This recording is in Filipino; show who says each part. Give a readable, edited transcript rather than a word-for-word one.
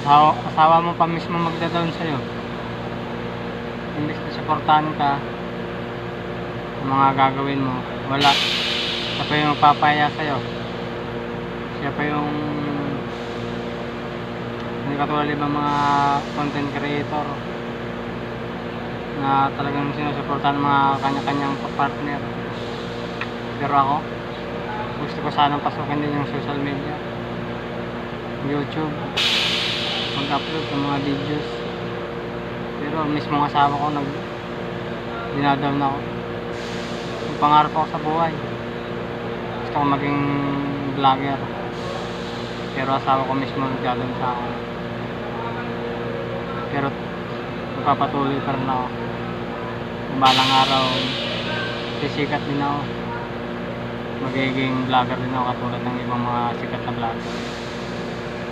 Speaker 1: asawa mo pa mismo magda-down sa'yo. Imbes na suportahan ka sa mga gagawin mo, wala. Siya pa yung magpapaya sa'yo. Siya pa yung hindi katulad ibang mga content creator na talagang sinusuportahan ng mga kanya-kanyang partner. Pero ako, gusto ko sanang pasukin din yung social media, YouTube, mag-upload ng mga videos. Pero mismo ang asawa ko dinadown ako. Yung pangarap ako sa buhay, gusto ko maging vlogger, pero asawa ko mismo nagdadown sa akin. Pero magpapatuloy pa rin ako. Balang araw sisikat din ako, magiging vlogger din ako katulad ng ibang mga sikat na vlogger.